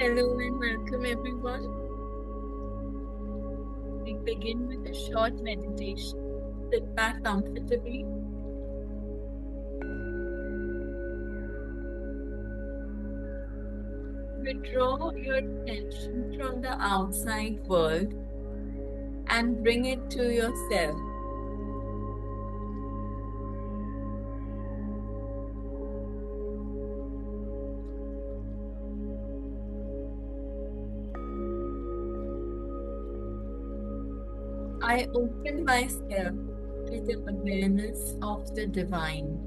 Hello and welcome everyone. We begin with a short meditation. Sit back comfortably. Withdraw your attention from the outside world and bring it to yourself. I open myself to the awareness of the divine.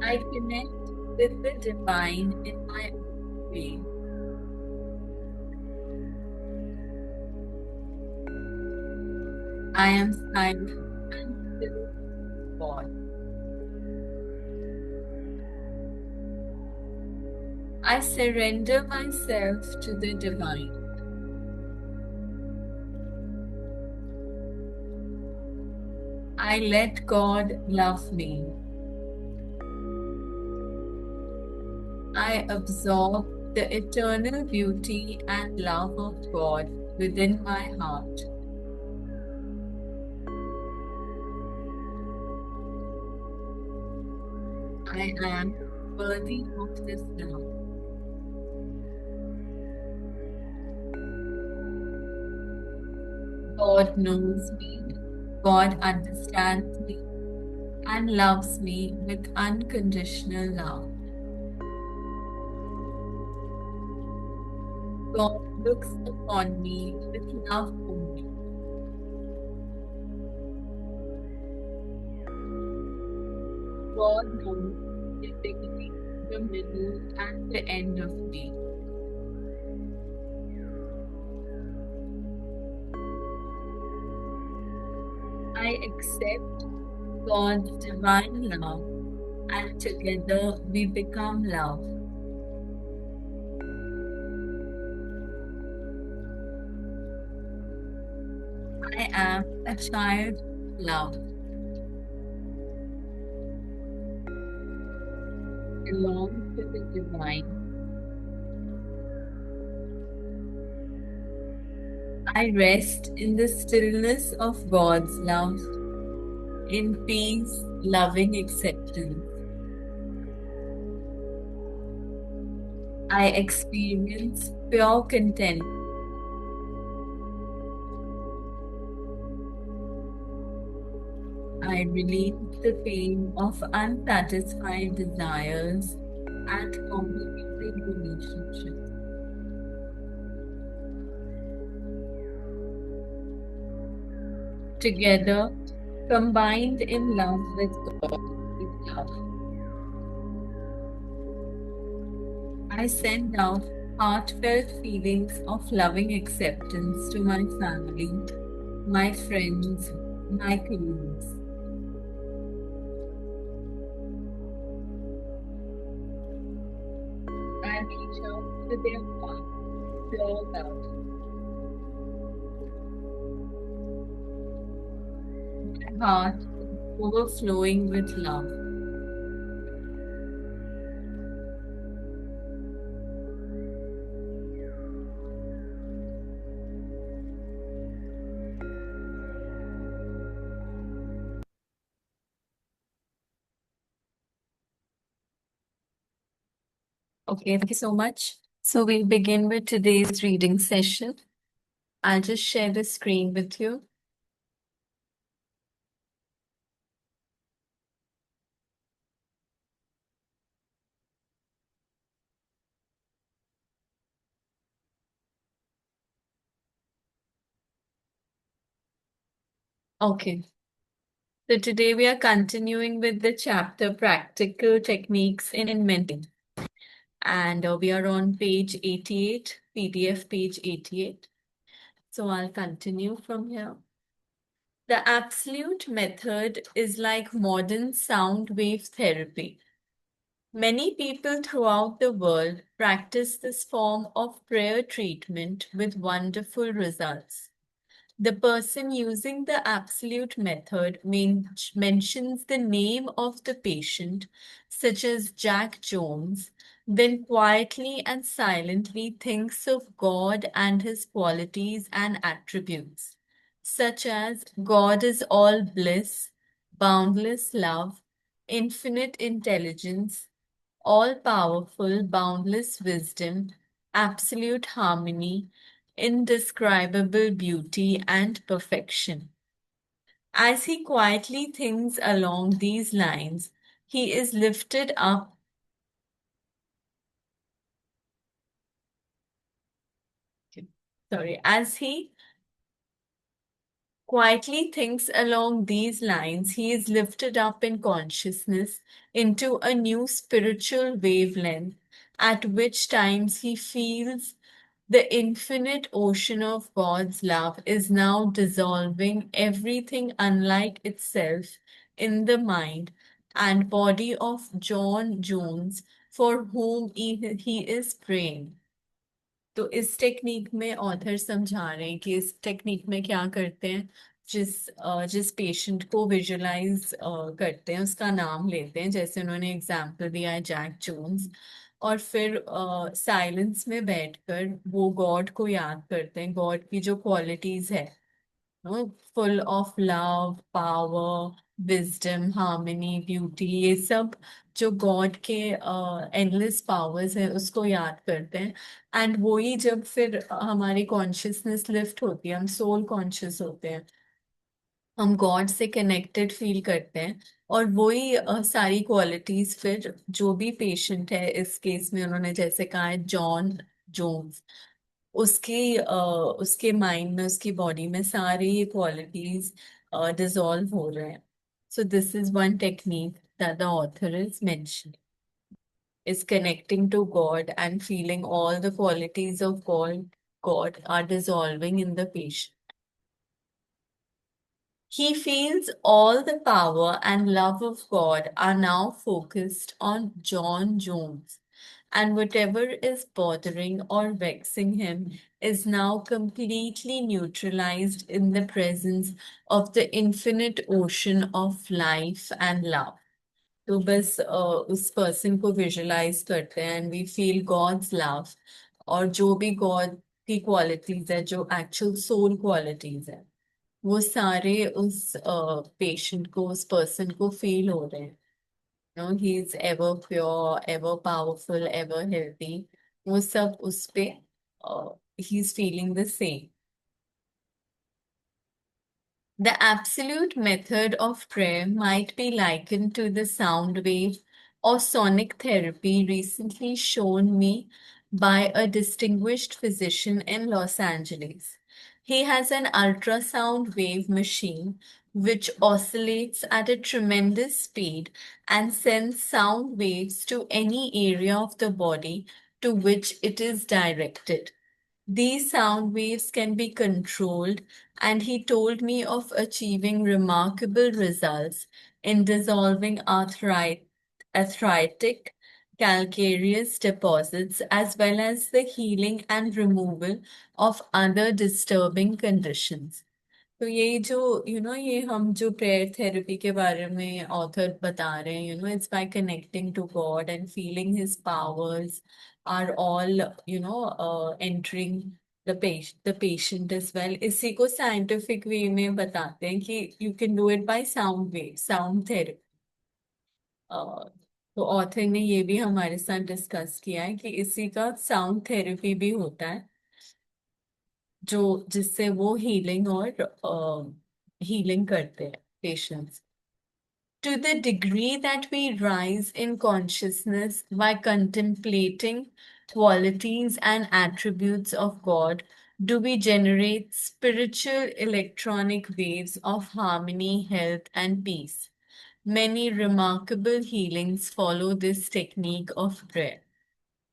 I connect with the divine in my own way. I am silent and still God. I surrender myself to the divine. I let God love me. I absorb the eternal beauty and love of God within my heart. I am worthy of this love. God knows me, God understands me, and loves me with unconditional love. God looks upon me with love only. God knows the beginning, the middle, and the end of me. I accept God's divine love, and together we become love. I am a child of love, belong to the divine. I rest in the stillness of God's love, in peace, loving acceptance. I experience pure content. I release the pain of unsatisfied desires and complicated relationships. Together, combined in love with God, is love. I send out heartfelt feelings of loving acceptance to my family, my friends, my colleagues. I reach out to their heart, pure love. My heart is overflowing with love. Okay, thank you so much. So we'll begin with today's reading session. I'll just share the screen with you. Okay. So today we are continuing with the chapter Practical Techniques in Mentoring. And we are on page 88, PDF page 88. So I'll continue from here. The absolute method is like modern sound wave therapy. Many people throughout the world practice this form of prayer treatment with wonderful results. The person using the absolute method mentions the name of the patient, such as Jack Jones, then quietly and silently thinks of God and his qualities and attributes, such as God is all bliss, boundless love, infinite intelligence, all powerful, boundless wisdom, absolute harmony, indescribable beauty, and perfection. As he quietly thinks along these lines, he is lifted up. Sorry, as he quietly thinks along these lines, he is lifted up in consciousness into a new spiritual wavelength, at which times he feels the infinite ocean of God's love is now dissolving everything unlike itself in the mind and body of John Jones, for whom he is praying. तो इस technique में author समझा रहे हैं कि इस technique में क्या करते हैं, जिस पेशेंट को विजुलाइज करते हैं उसका नाम लेते हैं, जैसे उन्होंने एग्जांपल दिया है जैक जोन्स, और फिर साइलेंस में बैठकर वो गॉड को याद करते हैं, गॉड की जो क्वालिटीज है, full of love, power, wisdom, harmony, beauty, ये सब जो गॉड के एंडलेस पावर्स है उसको याद करते हैं। एंड वही जब फिर हमारी कॉन्शियसनेस लिफ्ट होती है, हम सोल कॉन्शियस होते हैं, हम गॉड से कनेक्टेड फील करते हैं, और वही सारी क्वालिटीज फिर जो भी पेशेंट है, इस केस में उन्होंने जैसे कहा है जॉन जोन्स, उसके माइंड में, उसकी बॉडी में सारी ये क्वालिटीज डिसॉल्व हो रहे हैं. So this is one technique that the author is mentioning, is connecting to God and feeling all the qualities of God are dissolving in the patient. He feels all the power and love of God are now focused on John Jones, and whatever is bothering or vexing him is now completely neutralized in the presence of the infinite ocean of life and love. तो बस उस person को visualise करते हैं and we feel God's love, और जो भी God की क्वालिटीज है, जो एक्चुअल सोल क्वालिटीज है, वो सारे उस पेशेंट को, उस पर्सन को फील हो रहे हैं. No, he is ever pure, ever powerful, ever healthy, वो सब उस पे he is feeling the same. The absolute method of prayer might be likened to the sound wave or sonic therapy recently shown me by a distinguished physician in Los Angeles. He has an ultrasound wave machine which oscillates at a tremendous speed and sends sound waves to any area of the body to which it is directed. These sound waves can be controlled, and he told me of achieving remarkable results in dissolving arthritic calcareous deposits, as well as the healing and removal of other disturbing conditions. तो ये जो ये हम जो prayer therapy के बारे में author बता रहे हैं, it's by connecting to God and feeling his powers are all entering the patient as well. इसी को साइंटिफिक वे में बताते हैं कि you can do it by sound wave, sound therapy. तो ऑथर ने ये भी हमारे साथ डिस्कस किया है कि इसी का साउंड थेरेपी भी होता है, जो जिससे वो हीलिंग और हीलिंग करते हैं patients. To the degree that we rise in consciousness by contemplating qualities and attributes of God, do we generate spiritual electronic waves of harmony, health, and peace. Many remarkable healings follow this technique of prayer.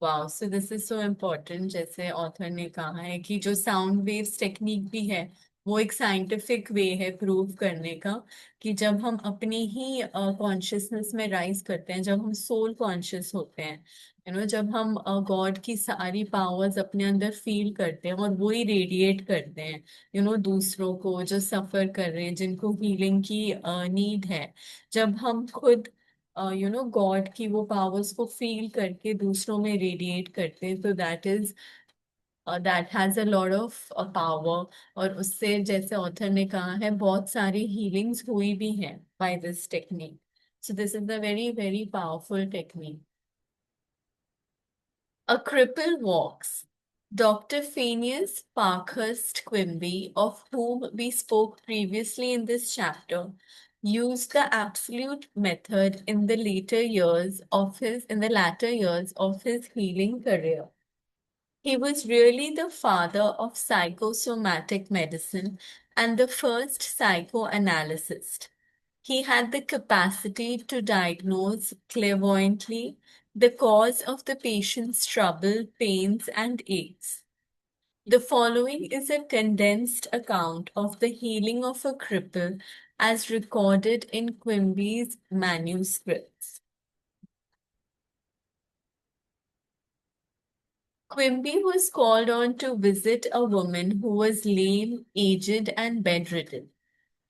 Wow, so this is so important. जैसे author ने कहा है कि जो sound waves technique भी है, वो एक साइंटिफिक वे है प्रूव करने का कि जब हम अपनी ही कॉन्शियसनेस में राइज करते हैं, जब हम सोल कॉन्शियस होते हैं, जब हम गॉड की सारी पावर्स अपने अंदर फील करते हैं और वो ही रेडिएट करते हैं, दूसरों को जो सफर कर रहे हैं, जिनको हीलिंग की नीड है, जब हम खुद गॉड की वो पावर्स को फील करके दूसरों में रेडिएट करते हैं, तो that has a lot of power. और उससे, जैसे ऑथर ने कहा है, बहुत सारी हीलिंग्स हुई भी हैं by this technique. So this is a very very powerful technique. A cripple walks. Dr. Phineas Parkhurst Quimby, of whom we spoke previously in this chapter, used the absolute method in the latter years of his healing career. He was really the father of psychosomatic medicine and the first psychoanalyst. He had the capacity to diagnose clairvoyantly the cause of the patient's trouble, pains, and aches. The following is a condensed account of the healing of a cripple as recorded in Quimby's manuscripts. Quimby was called on to visit a woman who was lame, aged, and bedridden.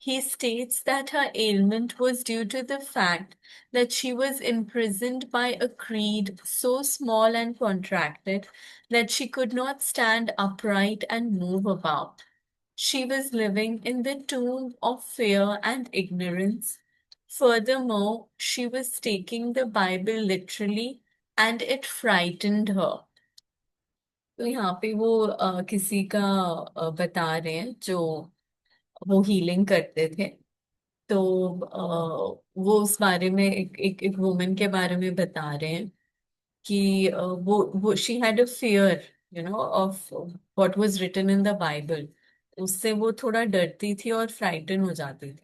He states that her ailment was due to the fact that she was imprisoned by a creed so small and contracted that she could not stand upright and move about. She was living in the tomb of fear and ignorance. Furthermore, she was taking the Bible literally and it frightened her. तो यहाँ पे वो किसी का बता रहे हैं जो वो हीलिंग करते थे। तो वो उस बारे में एक वुमन के बारे में बता रहे हैं कि वो she had a fear of what was written in the Bible. उससे वो थोड़ा डरती थी और फ्राइटन हो जाती थी।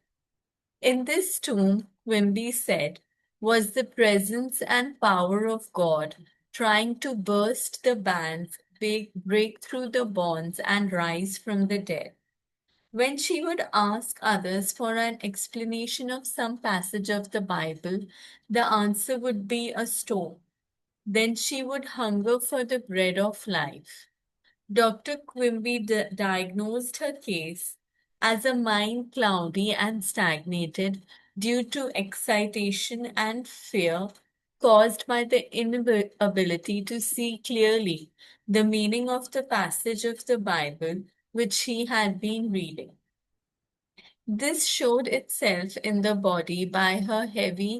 In this tomb, Quimby said, was the presence and power of God trying to burst the bands, break through the bonds, and rise from the dead. When she would ask others for an explanation of some passage of the Bible, the answer would be a stone. Then she would hunger for the bread of life. Dr. Quimby diagnosed her case as a mind cloudy and stagnated due to excitation and fear caused by the inability to see clearly the meaning of the passage of the Bible which she had been reading. This showed itself in the body by her heavy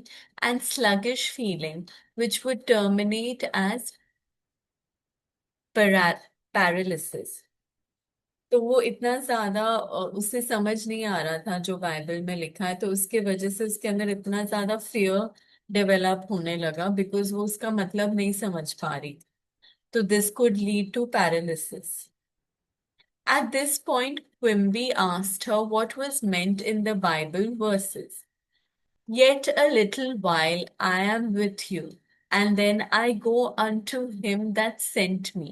and sluggish feeling, which would terminate as para- paralysis. तो वो इतना ज्यादा उसे समझ नहीं आ रहा था जो बाइबल में लिखा है, तो उसके वजह से उसके अंदर इतना ज्यादा फियर डेवलप होने लगा, बिकॉज वो उसका मतलब नहीं समझ पा रही। तो this could lead to paralysis. At this point, Quimby asked her what was meant in the Bible verses. Yet a little while I am with you, and then I go unto him that sent me.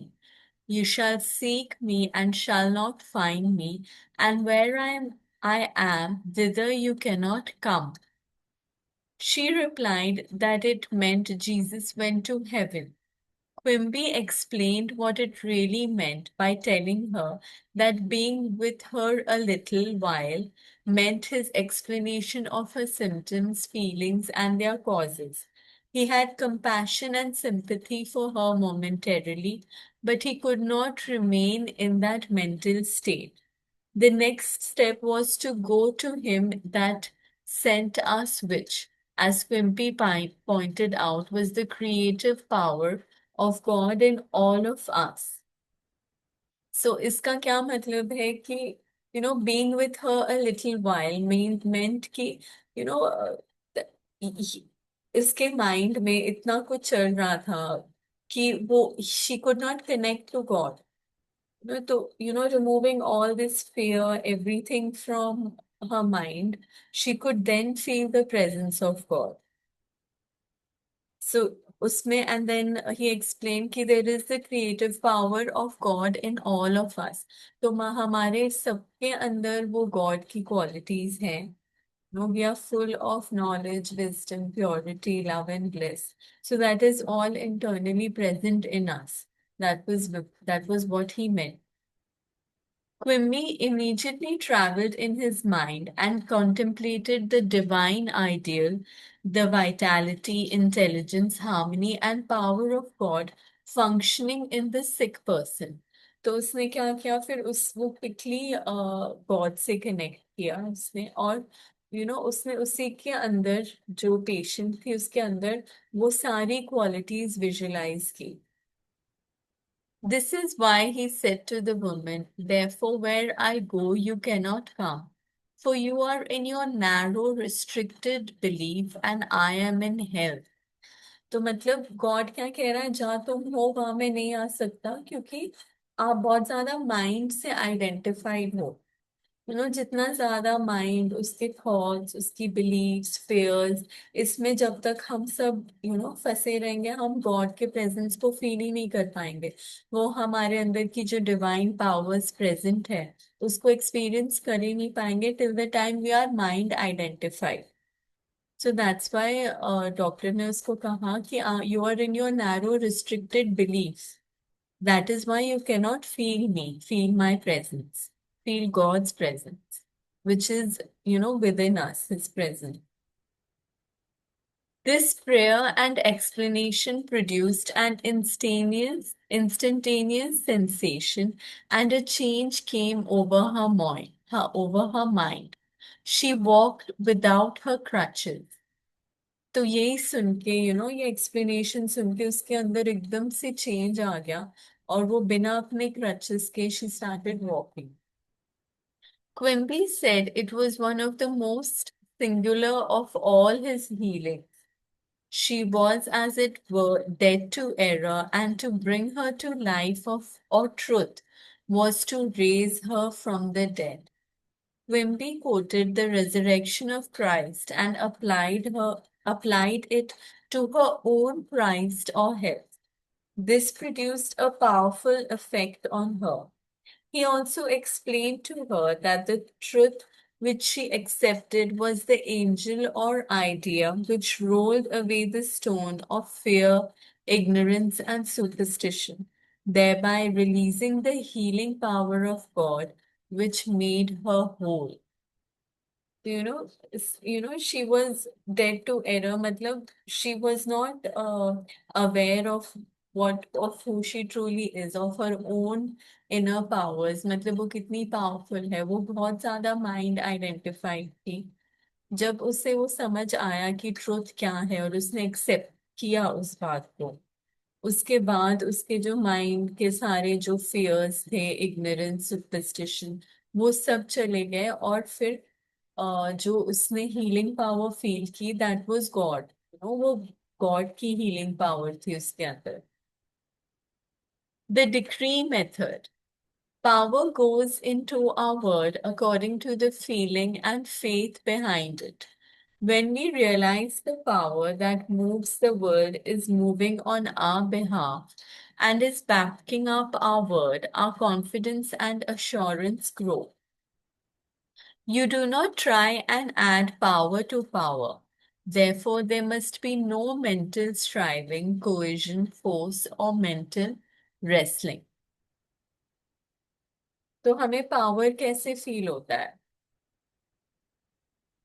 You shall seek me and shall not find me, and where I am, thither you cannot come. She replied that it meant Jesus went to heaven. Quimby explained what it really meant by telling her that being with her a little while meant his explanation of her symptoms, feelings, and their causes. He had compassion and sympathy for her momentarily, but he could not remain in that mental state. The next step was to go to him that sent us, which, as pointed out, was the creative power of God in all of us. So, इसका क्या मतलब है कि being with her a little while meant कि you know uh, इसके mind में इतना कुछ चल रहा था कि वो she could not connect to God. Removing all this fear, everything from her mind, she could then feel the presence of God. So उसमें and then he explained कि there is the creative power of God in all of us. तो हमारे सबके अंदर वो God की qualities हैं. No, we are full of knowledge, wisdom, purity, love, and bliss. So that is all internally present in us. That was what he meant. Quimby immediately traveled in his mind and contemplated the divine ideal, the vitality, intelligence, harmony, and power of God functioning in the sick person. तो उसने क्या किया फिर उस वो quickly God से connect किया उसने और उसने उसी के अंदर जो पेशेंट थी उसके अंदर वो सारी क्वालिटीज विजुलाइज की. This is why he said to the woman, therefore, where I go, you cannot come. For you are in your narrow, restricted belief, and I am in hell. तो मतलब God क्या कह रहा है, जहाँ तुम हो वहां मैं नहीं आ सकता क्योंकि आप बहुत ज्यादा माइंड से आइडेंटिफाइड हो. जितना ज्यादा माइंड, उसके थॉट्स, उसकी बिलीव्स, फेयर्स, इसमें जब तक हम सब फंसे रहेंगे हम गॉड के प्रेजेंस को फील ही नहीं कर पाएंगे. वो हमारे अंदर की जो डिवाइन पावर्स प्रेजेंट है उसको एक्सपीरियंस कर ही नहीं पाएंगे till the time we are mind identified. So that's why doctor ने उसको कहा कि you are in your narrow restricted belief. That is why you cannot feel me, feel my presence, feel God's presence, which is, within us, His presence. This prayer and explanation produced an instantaneous sensation, and a change came over her mind. She walked without her crutches. तो यही सुन के ये explanation सुन के उसके अंदर एकदम से change आ गया और वो बिना अपने क्रचेस के she started walking. Quimby said it was one of the most singular of all his healings. She was, as it were, dead to error, and to bring her to life or truth was to raise her from the dead. Quimby quoted the resurrection of Christ and applied it to her own Christ or health. This produced a powerful effect on her. He also explained to her that the truth which she accepted was the angel or idea which rolled away the stone of fear, ignorance, and superstition, thereby releasing the healing power of God, which made her whole. She was dead to error. Matlab, she was not aware of who she truly is, of her own inner powers. मतलब वो कितनी powerful है, वो बहुत ज्यादा mind identified थी. जब उसे वो समझ आया कि ट्रुथ क्या है और उसने एक्सेप्ट किया उस बात को, उसके बाद उसके जो माइंड के सारे जो फियर्स थे, इग्नोरेंस, सुपरस्टिशन, वो सब चले गए और फिर जो उसने हीलिंग पावर फील की, दैट वाज गॉड. वो गॉड की हीलिंग पावर थी उसके अंदर. The decree method. Power goes into our word according to the feeling and faith behind it. When we realize the power that moves the world is moving on our behalf and is backing up our word, our confidence and assurance grow. You do not try and add power to power. Therefore, there must be no mental striving, coercion, force, or mental wrestling. तो हमें power कैसे feel होता है?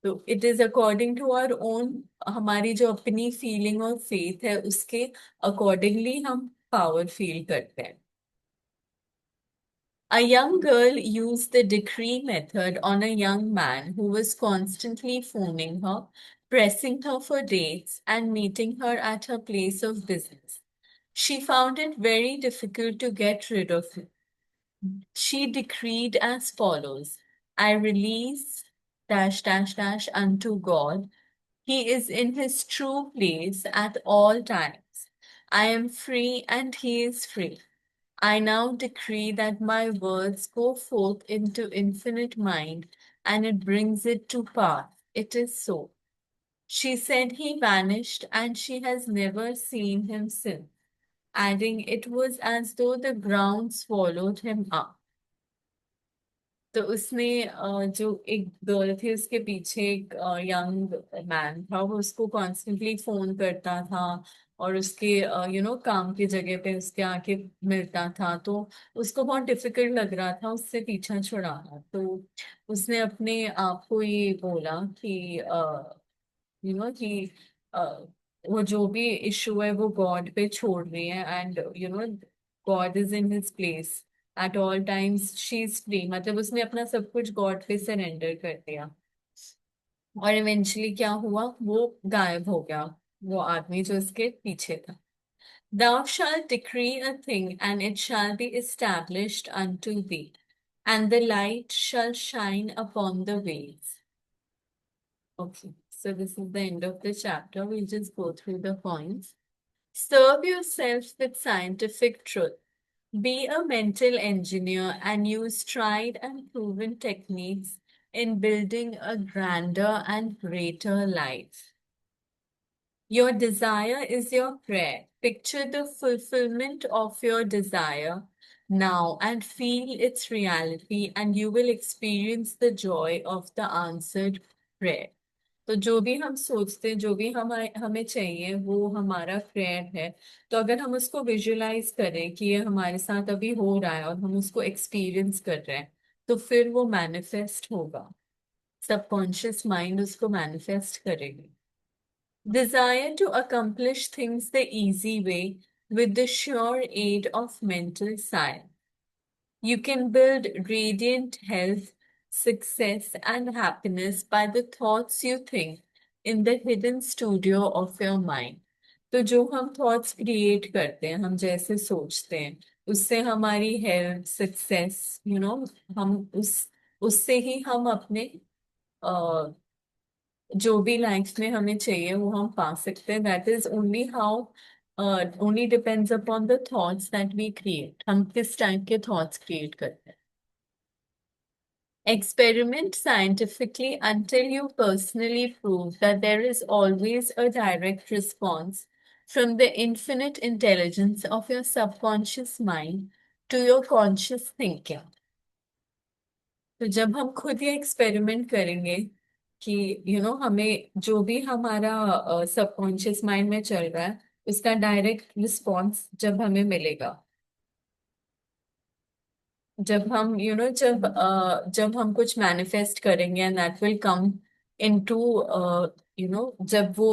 तो it is according to our own, हमारी जो अपनी feeling और फेथ है उसके अकॉर्डिंगली हम पावर फील करते हैं. A young girl used the decree method on a young man who was constantly phoning her, pressing her for dates, and meeting her at her place of business. She found it very difficult to get rid of him. She decreed as follows: I release dash dash dash unto God. He is in his true place at all times. I am free and he is free. I now decree that my words go forth into infinite mind and it brings it to pass. It is so. She said he vanished and she has never seen him since, adding it was as though the ground swallowed him up. तो उसने जो एक girl थी उसके पीछे एक young man था, वो उसको कॉन्स्टेंटली फोन करता था और उसके काम की जगह पे उसके आके मिलता था, तो उसको बहुत डिफिकल्ट लग रहा था उससे पीछा छुड़ाना। तो उसने अपने आप को ये बोला कि कि वो जो भी इशू है वो गॉड पे छोड़ रही है, and God is in his place at all times, she is free. मतलब उसने अपना सब कुछ गॉड पे सरेंडर कर दिया। और इवेंचुअली क्या हुआ, वो गायब हो गया, वो आदमी जो उसके पीछे था। Thou shalt decree a thing, and it shall be established unto thee, and the light shall shine upon the ways. Okay, so this is the end of the chapter. We'll just go through the points. Serve yourself with scientific truth. Be a mental engineer and use tried and proven techniques in building a grander and greater life. Your desire is your prayer. Picture the fulfillment of your desire now and feel its reality, and you will experience the joy of the answered prayer. तो जो भी हम सोचते हैं, जो भी हम हमें चाहिए, वो हमारा प्रेयर है। तो अगर हम उसको विजुलाइज करें कि ये हमारे साथ अभी हो रहा है और हम उसको एक्सपीरियंस कर रहे हैं, तो फिर वो मैनिफेस्ट होगा। सबकॉन्शियस माइंड उसको मैनिफेस्ट करेगी। Desire to accomplish things the easy way with the sure aid of mental science. You can build radiant health, success, and happiness by the thoughts you think in the hidden studio of your mind. तो जो हम thoughts create करते हैं, हम जैसे सोचते हैं, उससे हमारी हेल्थ, सक्सेस, हम उससे ही हम अपने जो भी लाइफ में हमें चाहिए वो हम पा सकते हैं। That is only how, only depends upon the thoughts that we create. हम किस टाइप के थॉट्स क्रिएट करते हैं। Experiment scientifically until you personally prove that there is always a direct response from the infinite intelligence of your subconscious mind to your conscious thinking. तो जब हम खुद ये एक्सपेरिमेंट करेंगे कि हमें जो भी हमारा सबकॉन्शियस माइंड में चल रहा है उसका डायरेक्ट रिस्पॉन्स जब हमें मिलेगा, जब हम जब हम कुछ मैनिफेस्ट करेंगे, and that will come into जब वो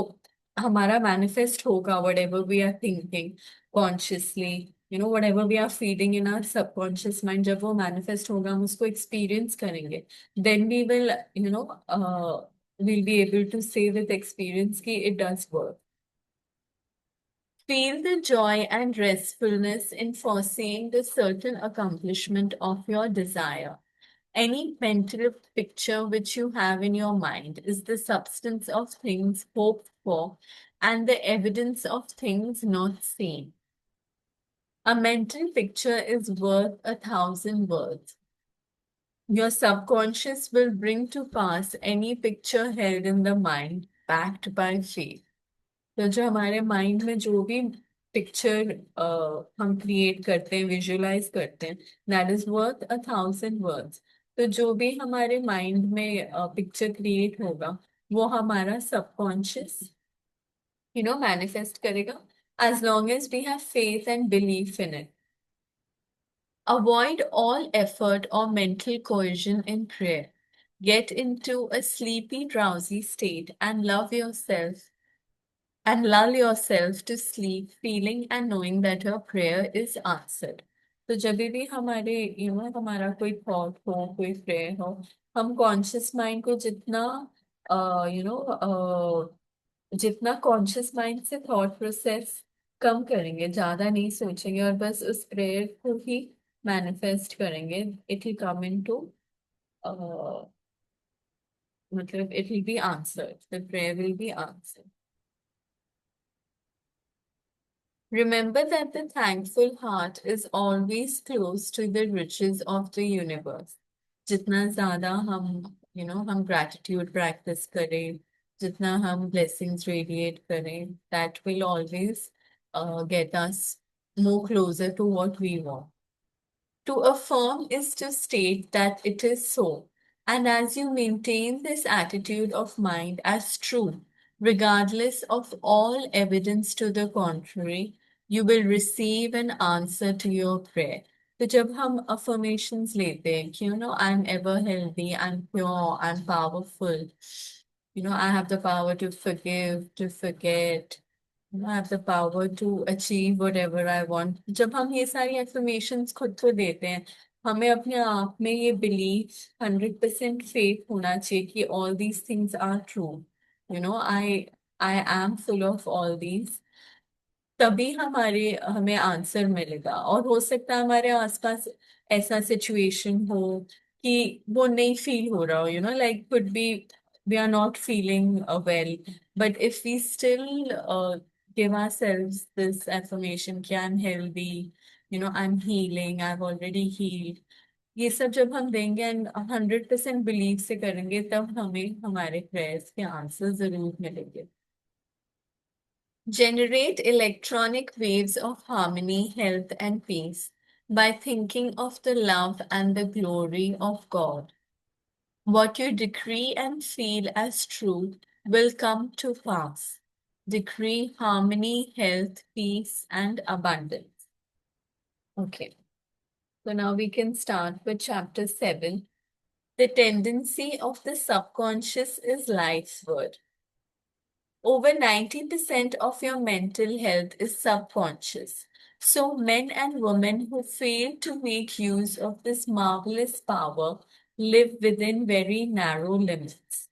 हमारा मैनिफेस्ट होगा, whatever we are thinking consciously, whatever we are feeding in our subconscious mind, जब वो मैनिफेस्ट होगा हम उसको एक्सपीरियंस करेंगे, then we will we'll be able to say with experience कि it does work. Feel the joy and restfulness in foreseeing the certain accomplishment of your desire. Any mental picture which you have in your mind is the substance of things hoped for and the evidence of things not seen. A mental picture is worth 1,000 words. Your subconscious will bring to pass any picture held in the mind, backed by faith. तो जो हमारे mind में जो भी picture हम create करते हैं, visualise करते हैं, दैट इज वर्थ 1,000 वर्ड्स। तो जो भी हमारे माइंड में पिक्चर क्रिएट होगा वो हमारा सबकॉन्शियस मैनिफेस्ट करेगा, as long as we have faith and belief in it. Avoid all effort or mental coercion in prayer. Get into a sleepy, drowsy state and love yourself and lull yourself to sleep, feeling and knowing that your prayer is answered. तो जब भी हमारे हमारा कोई thought हो, कोई prayer हो, हम कॉन्शियस माइंड को जितना जितना कॉन्शियस माइंड से थॉट प्रोसेस कम करेंगे, ज्यादा नहीं सोचेंगे और बस उस प्रेयर को ही मैनिफेस्ट करेंगे, इट विल कम इनटू मतलब it will be answered, the prayer will be answered. Remember that the thankful heart is always close to the riches of the universe. जितना ज्यादा हम हम gratitude practice करें, जितना हम blessings radiate करें, that will always get us more closer to what we want. To affirm is to state that it is so. And as you maintain this attitude of mind as true, regardless of all evidence to the contrary, you will receive an answer to your prayer. तो जब हम affirmations लेते हैं कि I'm ever healthy, I'm pure, I'm powerful, I have the power to forgive, to forget, I have the power to achieve whatever I want. जब हम ये सारी affirmations खुद को देते हैं, हमें अपने आप में ये belief 100% faith होना चाहिए कि all these things are true. I am full of all these. तभी हमें आंसर मिलेगा। और हो सकता है हमारे आसपास ऐसा सिचुएशन हो कि वो नहीं फील हो रहा हो, like could be we are not feeling well, but if we still give ourselves this affirmation कि I'm healthy, I'm healing, I've already healed, ये सब जब हम देंगे एंड 100% बिलीव से करेंगे, तब हमें हमारे प्रेयर्स के आंसर जरूर मिलेंगे। Generate electronic waves of harmony, health, and peace by thinking of the love and the glory of God. What you decree and feel as true will come to pass. Decree harmony, health, peace, and abundance. Okay, so now we can start with chapter 7. The tendency of the subconscious is life's word. Over 90% of your mental health is subconscious. So, men and women who fail to make use of this marvelous power live within very narrow limits.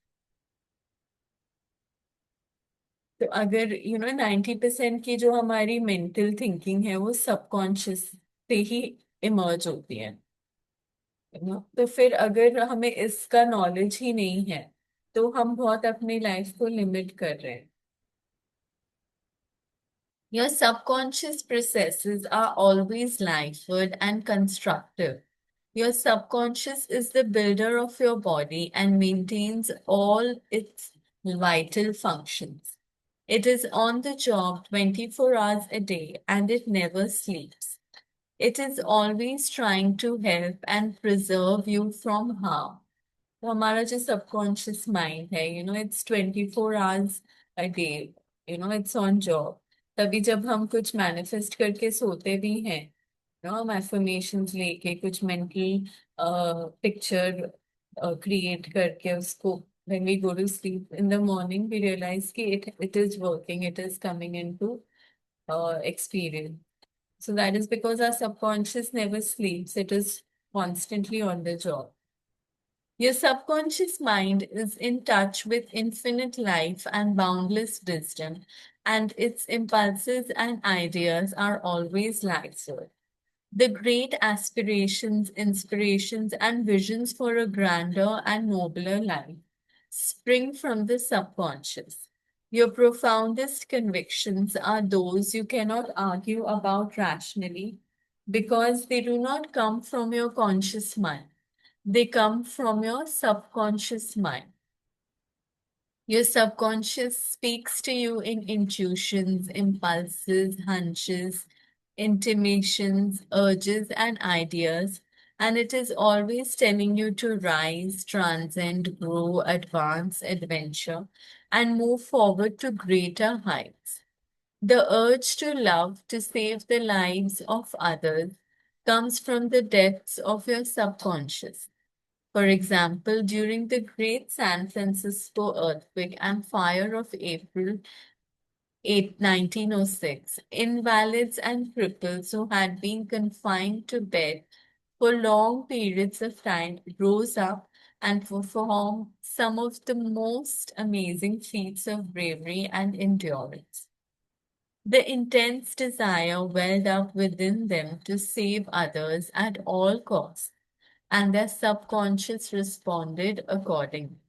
तो अगर 90% की जो हमारी mental thinking है वो subconscious से ही emerge होती है, तो फिर अगर हमें इसका नॉलेज ही नहीं है तो हम बहुत अपनी लाइफ को लिमिट कर रहे हैं। Your subconscious processes are always liveward and constructive. Your subconscious is the builder of your body and maintains all its vital functions. It is on the job 24 hours a day and it never sleeps. It is always trying to help and preserve you from harm. तो हमारा जो subconscious mind है it's 24 hours a day, it's on job. तभी जब हम कुछ manifest करके सोते भी हैं, हम एफर्मेशंस लेके कुछ मेंटल पिक्चर क्रिएट करके उसको when we go to sleep in the morning we realize कि it is working, it is coming into experience. So that is because our subconscious never sleeps, it is constantly on the job. Your subconscious mind is in touch with infinite life and boundless wisdom, and its impulses and ideas are always lively. The great aspirations, inspirations, and visions for a grander and nobler life spring from the subconscious. Your profoundest convictions are those you cannot argue about rationally because they do not come from your conscious mind. They come from your subconscious mind. Your subconscious speaks to you in intuitions, impulses, hunches, intimations, urges, and ideas, and it is always telling you to rise, transcend, grow, advance, adventure, and move forward to greater heights. The urge to love, to save the lives of others, comes from the depths of your subconscious. For example, during the Great San Francisco earthquake and fire of April 8, 1906, invalids and cripples who had been confined to bed for long periods of time rose up and performed some of the most amazing feats of bravery and endurance. The intense desire welled up within them to save others at all costs, and their subconscious responded accordingly.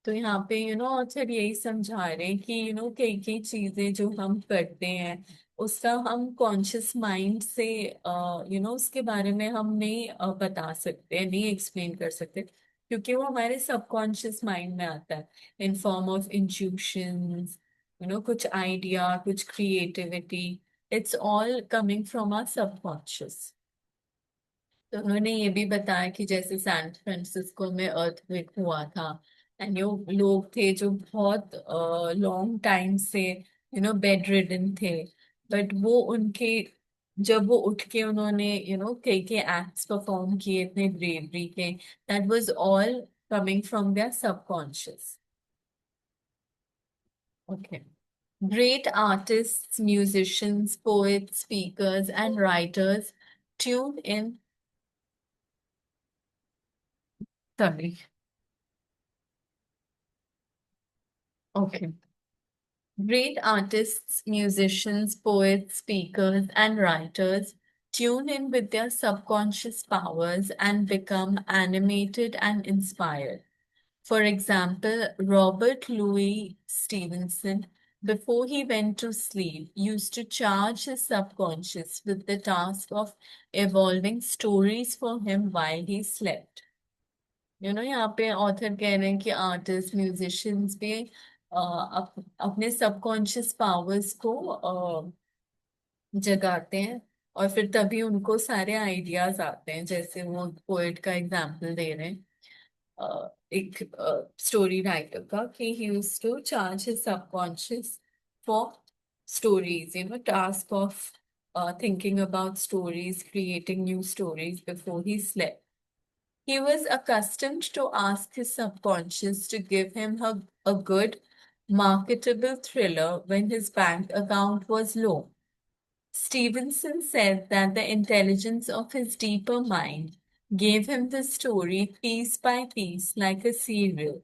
तो यहाँ पे author यही समझा रहे हैं कि कई कई चीजें जो हम करते हैं उसका हम कॉन्शियस माइंड से उसके बारे में हम नहीं बता सकते, नहीं एक्सप्लेन कर सकते, क्योंकि वो हमारे सबकॉन्शियस माइंड में आता है इन फॉर्म ऑफ इंट्यूशंस, कुछ आइडिया, कुछ creativity. It's all coming from our subconscious. तो उन्होंने ये भी बताया कि जैसे सैन फ्रांसिस्को में अर्थक्वेक हुआ था, एंड यो लोग थे जो बहुत लॉन्ग टाइम से बेड रिडन थे, बट वो उनके, जब वो उठ के उन्होंने कई के एक्ट्स परफॉर्म किए इतने ब्रेवरी के, that was all coming from their subconscious. Okay. Great artists, musicians, poets, speakers, and writers tune in. Sorry. Okay. Great artists, musicians, poets, speakers, and writers tune in with their subconscious powers and become animated and inspired. For example, Robert Louis Stevenson, before he went to sleep, used to charge his subconscious with the task of evolving stories for him while he slept. यहाँ पे author कह रहे हैं कि artist, musicians भी अपने subconscious powers को जगाते हैं, और फिर तभी उनको सारे आइडियाज आते हैं। जैसे वो पोएट का एग्जांपल दे रहे हैं, एक स्टोरी राइटर का, कि he used to charge his subconscious for stories, task of thinking about stories, creating new stories before he slept. He was accustomed to ask his subconscious to give him a good, marketable thriller when his bank account was low. Stevenson said that the intelligence of his deeper mind gave him the story piece by piece like a serial.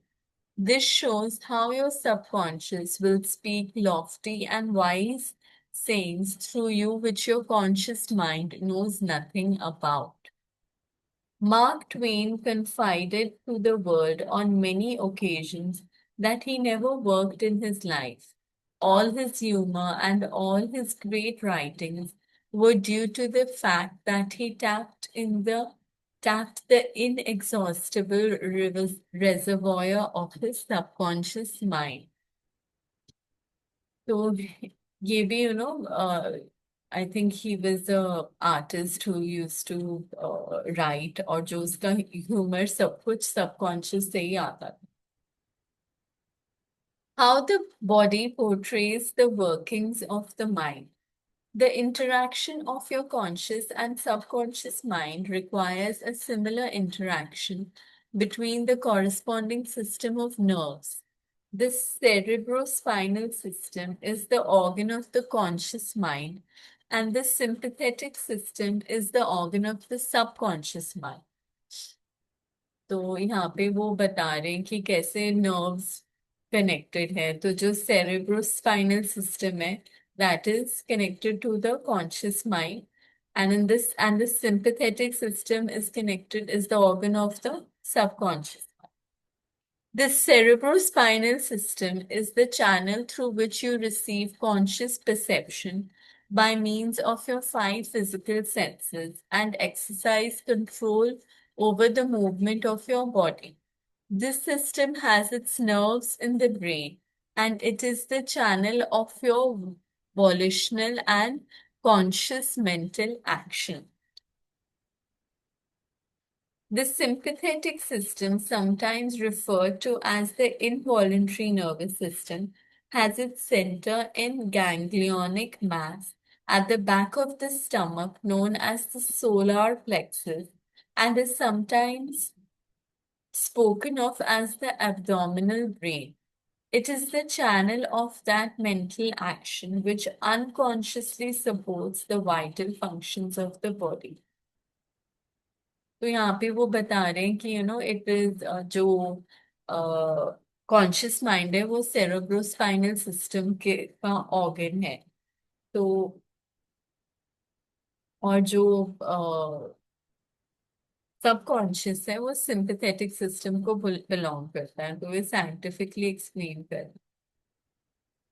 This shows how your subconscious will speak lofty and wise sayings through you which your conscious mind knows nothing about. Mark Twain confided to the world on many occasions that he never worked in his life. All his humor and all his great writings were due to the fact that he tapped the inexhaustible reservoir of his subconscious mind. So ये भी I think he was a artist who used to write, और जो उसका humor सब कुछ subconscious से ही आता था. How the body portrays the workings of the mind. The interaction of your conscious and subconscious mind requires a similar interaction between the corresponding system of nerves. The cerebrospinal system is the organ of the conscious mind, and the sympathetic system is the organ of the subconscious mind. तो यहाँ पे वो बता रहे हैं कि कैसे nerves connected है। तो जो सेरेब्रोस्पाइनल सिस्टम है, that is connected to the conscious mind, and the sympathetic system is the organ of the subconscious. The cerebrospinal system is the channel through which you receive conscious perception by means of your five physical senses and exercise control over the movement of your body. This system has its nerves in the brain, and it is the channel of your volitional and conscious mental action. The sympathetic system, sometimes referred to as the involuntary nervous system, has its center in ganglionic mass at the back of the stomach known as the solar plexus, and is sometimes spoken of as the abdominal brain. It is the channel of that mental action which unconsciously supports the vital functions of the body. तो यहाँ पे वो बता रहे हैं कि it is जो conscious mind है वो सेरेब्रोस्पाइनल सिस्टम के का ऑर्गन है। तो और जो सबकॉन्शियस है वो सिंपैथेटिक सिस्टम को बिलोंग करता है। तो ये साइंटिफिकली एक्सप्लेन कर,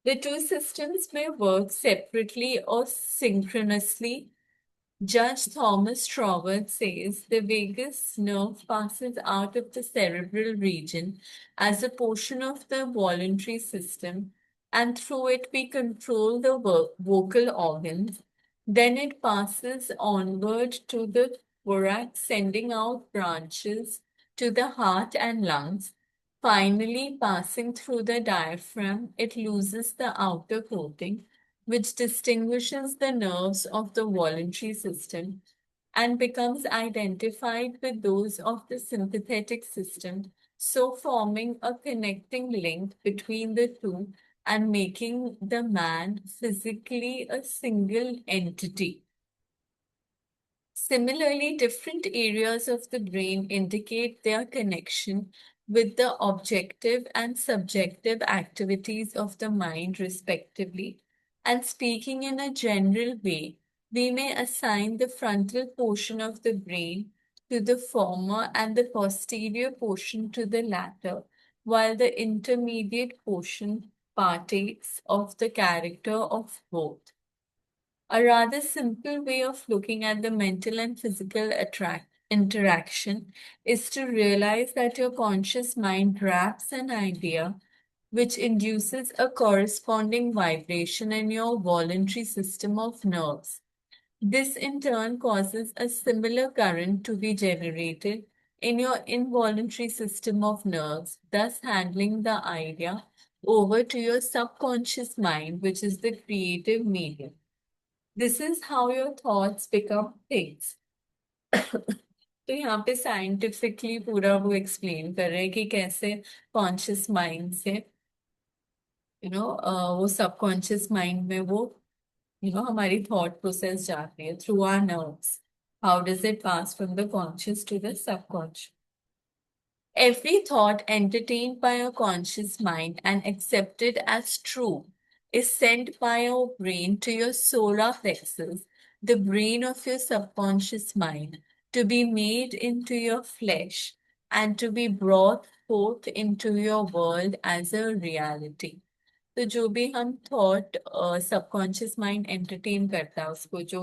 the two systems may work separately or synchronously Judge Thomas Troward says the vagus nerve passes out of the cerebral region as a portion of the voluntary system, and through it we control the vocal organs. Then it passes onward to the thorax, sending out branches to the heart and lungs. Finally, passing through the diaphragm, it loses the outer coating which distinguishes the nerves of the voluntary system and becomes identified with those of the sympathetic system, so forming a connecting link between the two and making the man physically a single entity. Similarly, different areas of the brain indicate their connection with the objective and subjective activities of the mind, respectively. And speaking in a general way, we may assign the frontal portion of the brain to the former and the posterior portion to the latter, while the intermediate portion partakes of the character of both. A rather simple way of looking at the mental and physical interaction is to realize that your conscious mind wraps an idea which induces a corresponding vibration in your voluntary system of nerves. This in turn causes a similar current to be generated in your involuntary system of nerves, thus handling the idea over to your subconscious mind, which is the creative medium. This is how your thoughts become things. तो यहाँ पे scientifically पूरा वो explain कर रहे हैं कि कैसे कॉन्शियस माइंड से वो सबकॉन्शियस माइंड में वो हमारी थॉट प्रोसेस जाती है through our nerves. How does it pass from the conscious to the subconscious? Every thought entertained by your conscious mind and accepted as true is sent by your brain to your solar plexus, the brain of your subconscious mind, to be made into your flesh and to be brought forth into your world as a reality. तो जो भी हम thought subconscious mind entertain करता है उसको जो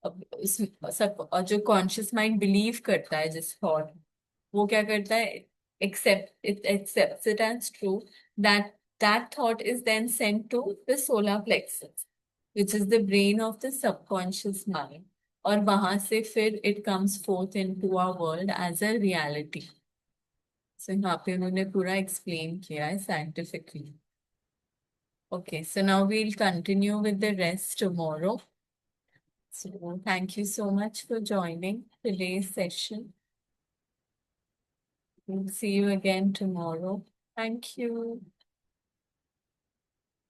उस सब जो कॉन्शियस माइंड बिलीव करता है जिस थॉट वो क्या करता है it accepts it as true that that thought is then sent to the solar plexus which is the brain of the subconscious mind और वहां से फिर it comes forth into our world as a reality. So यहाँ पे उन्होंने पूरा explain किया है scientifically. Okay, so now we'll continue with the rest tomorrow. So thank you so much for joining today's session. We'll see you again tomorrow. Thank you.